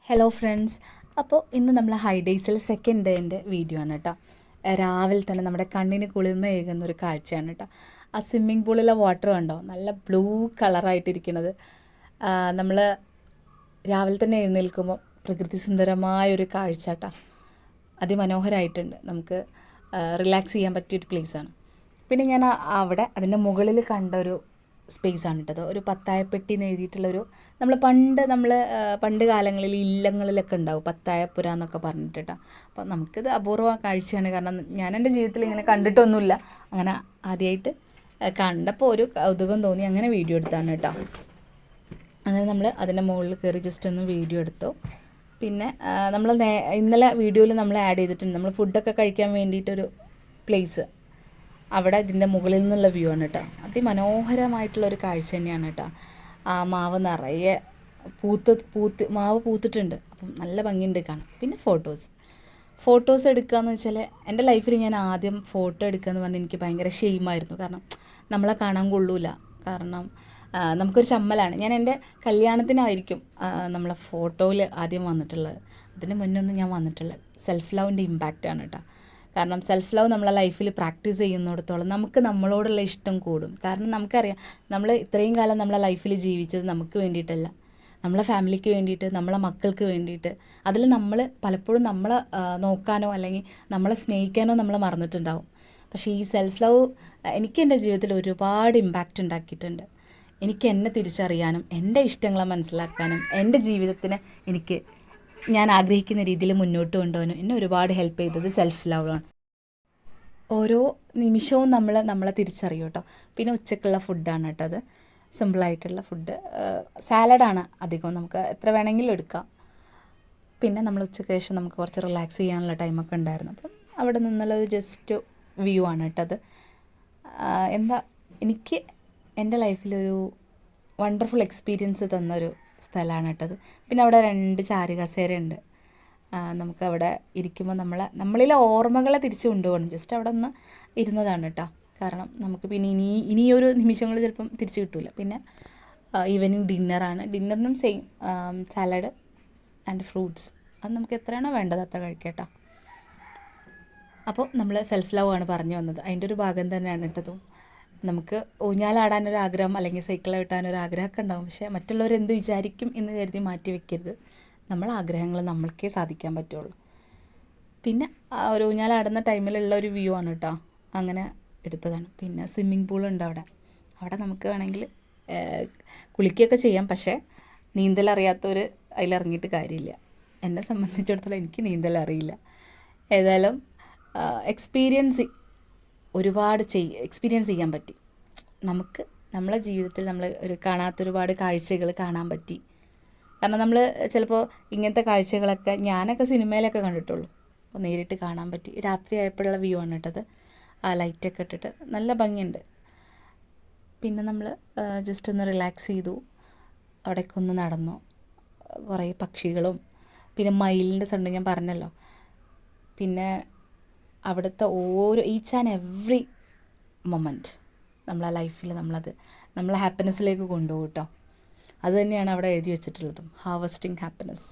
Hello friends. അപ്പോൾ ഇന്ന് നമ്മൾ ഹൈഡേയ്സിൽ സെക്കൻഡ് ഡേൻ്റെ വീഡിയോ ആണ് കേട്ടോ. രാവിലെ തന്നെ നമ്മുടെ കണ്ണിന് കുളിർമയേകുന്ന ഒരു കാഴ്ചയാണ് കേട്ടോ. ആ സ്വിമ്മിംഗ് പൂളിലെ വാട്ടർ കണ്ടോ, നല്ല ബ്ലൂ കളറായിട്ടിരിക്കുന്നത്. നമ്മൾ രാവിലെ തന്നെ എഴുന്നേൽക്കുമ്പോൾ പ്രകൃതി സുന്ദരമായൊരു കാഴ്ച കേട്ടോ. അതിമനോഹരമായിട്ടുണ്ട്. നമുക്ക് റിലാക്സ് ചെയ്യാൻ പറ്റിയൊരു പ്ലേസാണ്. പിന്നെ ഞാൻ അവിടെ അതിൻ്റെ മുകളിൽ കണ്ട ഒരു സ്പേസാണ് കേട്ടത്. ഒരു പത്തായപ്പെട്ടി എന്ന് എഴുതിയിട്ടുള്ളൊരു പണ്ട് കാലങ്ങളിൽ ഇല്ലങ്ങളിലൊക്കെ ഉണ്ടാവും പത്തായപ്പുര എന്നൊക്കെ പറഞ്ഞിട്ട് കേട്ടോ. അപ്പോൾ നമുക്കിത് അപൂർവ കാഴ്ചയാണ്. കാരണം ഞാൻ എൻ്റെ ജീവിതത്തിൽ ഇങ്ങനെ കണ്ടിട്ടൊന്നുമില്ല. അങ്ങനെ ആദ്യമായിട്ട് കണ്ടപ്പോൾ ഒരു കൗതുകം തോന്നി, അങ്ങനെ വീഡിയോ എടുത്താണ് കേട്ടോ. അങ്ങനെ നമ്മൾ അതിൻ്റെ മുകളിൽ കയറി ജസ്റ്റ് ഒന്ന് വീഡിയോ എടുത്തു. പിന്നെ നമ്മൾ ഇന്നലെ വീഡിയോയിൽ നമ്മൾ ആഡ് ചെയ്തിട്ടുണ്ട്, നമ്മൾ ഫുഡൊക്കെ കഴിക്കാൻ വേണ്ടിയിട്ടൊരു പ്ലേസ്. അവിടെ ഇതിൻ്റെ മുകളിൽ നിന്നുള്ള വ്യൂ ആണ് കേട്ടോ. അതിമനോഹരമായിട്ടുള്ളൊരു കാഴ്ച തന്നെയാണ് കേട്ടോ. ആ മാവ് നിറയെ മാവ് പൂത്തിട്ടുണ്ട്. അപ്പം നല്ല ഭംഗിയുണ്ട് കാണാൻ. പിന്നെ ഫോട്ടോസ് എടുക്കുകയെന്ന് വെച്ചാൽ എൻ്റെ ലൈഫിൽ ഞാൻ ആദ്യം ഫോട്ടോ എടുക്കുകയെന്ന് പറഞ്ഞാൽ എനിക്ക് ഭയങ്കര ഷെയിമായിരുന്നു. കാരണം നമ്മളെ കാണാൻ കൊള്ളൂല. കാരണം നമുക്കൊരു ചമ്മലാണ്. ഞാൻ എൻ്റെ കല്യാണത്തിനായിരിക്കും നമ്മളെ ഫോട്ടോയിൽ ആദ്യം വന്നിട്ടുള്ളത്. അതിന് മുന്നൊന്നും ഞാൻ വന്നിട്ടുള്ളത്. സെൽഫ് ലവിൻ്റെ ഇമ്പാക്റ്റാണ് കേട്ടോ. കാരണം സെൽഫ് ലവ് നമ്മളെ ലൈഫിൽ പ്രാക്ടീസ് ചെയ്യുന്നിടത്തോളം നമുക്ക് നമ്മളോടുള്ള ഇഷ്ടം കൂടും. കാരണം നമുക്കറിയാം, നമ്മൾ ഇത്രയും കാലം നമ്മളെ ലൈഫിൽ ജീവിച്ചത് നമുക്ക് വേണ്ടിയിട്ടല്ല, നമ്മളെ ഫാമിലിക്ക് വേണ്ടിയിട്ട്, നമ്മളെ മക്കൾക്ക് വേണ്ടിയിട്ട്. അതിൽ നമ്മൾ പലപ്പോഴും നമ്മളെ നോക്കാനോ അല്ലെങ്കിൽ നമ്മളെ സ്നേഹിക്കാനോ നമ്മൾ മറന്നിട്ടുണ്ടാവും. പക്ഷേ ഈ സെൽഫ് ലവ് എനിക്ക് എൻ്റെ ജീവിതത്തിൽ ഒരുപാട് ഇമ്പാക്റ്റ് ഉണ്ടാക്കിയിട്ടുണ്ട്. എനിക്ക് എന്നെ തിരിച്ചറിയാനും എൻ്റെ ഇഷ്ടങ്ങളെ മനസ്സിലാക്കാനും എൻ്റെ ജീവിതത്തിന് ഞാൻ ആഗ്രഹിക്കുന്ന രീതിയിൽ മുന്നോട്ട് കൊണ്ടുപോകാനും എന്നെ ഒരുപാട് ഹെൽപ്പ് ചെയ്തത് സെൽഫ് ലവാണ്. ഓരോ നിമിഷവും നമ്മളെ തിരിച്ചറിയും കേട്ടോ. പിന്നെ ഉച്ചക്കുള്ള ഫുഡാണ് കേട്ടോ. അത് സിമ്പിളായിട്ടുള്ള ഫുഡ്, സാലഡാണ് അധികവും. നമുക്ക് എത്ര വേണമെങ്കിലും എടുക്കാം. പിന്നെ നമ്മൾ ഉച്ചയ്ക്ക് ശേഷം നമുക്ക് കുറച്ച് റിലാക്സ് ചെയ്യാനുള്ള ടൈമൊക്കെ ഉണ്ടായിരുന്നു. അപ്പം അവിടെ നിന്നുള്ള ഒരു ജസ്റ്റ് വ്യൂ ആണ് കേട്ടോ അത്. എനിക്ക് എൻ്റെ ലൈഫിലൊരു വണ്ടർഫുൾ എക്സ്പീരിയൻസ് തന്നൊരു സ്ഥലമാണ് കേട്ടത്. പിന്നെ അവിടെ 2 ചാരുകസേരയുണ്ട്. നമുക്കവിടെ ഇരിക്കുമ്പോൾ നമ്മളിലെ ഓർമ്മകളെ തിരിച്ചു കൊണ്ടുപോകണം. ജസ്റ്റ് അവിടെ ഒന്ന് ഇരുന്നതാണ് കേട്ടോ. കാരണം നമുക്ക് പിന്നെ ഇനിയൊരു നിമിഷങ്ങൾ ചിലപ്പം തിരിച്ചു കിട്ടില്ല. പിന്നെ ഈവനിങ് ഡിന്നറാണ്. ഡിന്നറിനും സെയിം സാലഡ് ആൻഡ് ഫ്രൂട്ട്സ്. അത് നമുക്ക് എത്രയാണോ വേണ്ടത് അത്ര കഴിക്കാം കേട്ടോ. അപ്പോൾ നമ്മൾ സെൽഫ് ലവ് ആണ് പറഞ്ഞു വന്നത്. അതിൻ്റെ ഒരു ഭാഗം തന്നെയാണ് ഇട്ടതും. നമുക്ക് ഊഞ്ഞാലാടാനൊരാഗ്രഹം അല്ലെങ്കിൽ സൈക്കിൾ കിട്ടാനൊരാഗ്രഹമൊക്കെ ഉണ്ടാകും. പക്ഷേ മറ്റുള്ളവരെന്ത് വിചാരിക്കും എന്ന് കരുതി മാറ്റി വെക്കരുത്. നമ്മളെ ആഗ്രഹങ്ങൾ നമ്മൾക്കേ സാധിക്കാൻ പറ്റുള്ളൂ. പിന്നെ ഒരു ഊഞ്ഞാലാടുന്ന ടൈമിലുള്ള ഒരു വ്യൂ ആണ് കേട്ടോ. അങ്ങനെ എടുത്തതാണ്. പിന്നെ സ്വിമ്മിംഗ് പൂളുണ്ട് അവിടെ നമുക്ക് വേണമെങ്കിൽ കുളിക്കുകയൊക്കെ ചെയ്യാം. പക്ഷേ നീന്തലറിയാത്തവർ അതിലിറങ്ങിയിട്ട് കാര്യമില്ല. എന്നെ സംബന്ധിച്ചിടത്തോളം എനിക്ക് നീന്തലറിയില്ല. ഏതായാലും എക്സ്പീരിയൻസ് ചെയ്യാൻ പറ്റി. നമ്മളെ ജീവിതത്തിൽ നമ്മൾ കാണാത്തൊരുപാട് കാഴ്ചകൾ കാണാൻ പറ്റി. കാരണം നമ്മൾ ചിലപ്പോൾ ഇങ്ങനത്തെ കാഴ്ചകളൊക്കെ ഞാനൊക്കെ സിനിമയിലൊക്കെ കണ്ടിട്ടുള്ളൂ. അപ്പോൾ നേരിട്ട് കാണാൻ പറ്റി. രാത്രി ആയപ്പോഴുള്ള വ്യൂ ആണ് കേട്ടത്. ആ ലൈറ്റൊക്കെ ഇട്ടിട്ട് നല്ല ഭംഗിയുണ്ട്. പിന്നെ നമ്മൾ ജസ്റ്റ് ഒന്ന് റിലാക്സ് ചെയ്തു. അവിടേക്ക് ഒന്ന് നടന്നു. കുറേ പക്ഷികളും പിന്നെ മയിലിൻ്റെ സൗണ്ട് ഞാൻ പറഞ്ഞല്ലോ. പിന്നെ അവിടുത്തെ ഈച്ച് ആൻഡ് എവറി മൊമെൻറ്റ് നമ്മളെ ലൈഫിൽ നമ്മളെ ഹാപ്പിനെസ്സിലേക്ക് കൊണ്ടുപോകും കേട്ടോ. അത് തന്നെയാണ് അവിടെ എഴുതി വെച്ചിട്ടുള്ളതും, ഹാർവെസ്റ്റിംഗ് ഹാപ്പിനെസ്.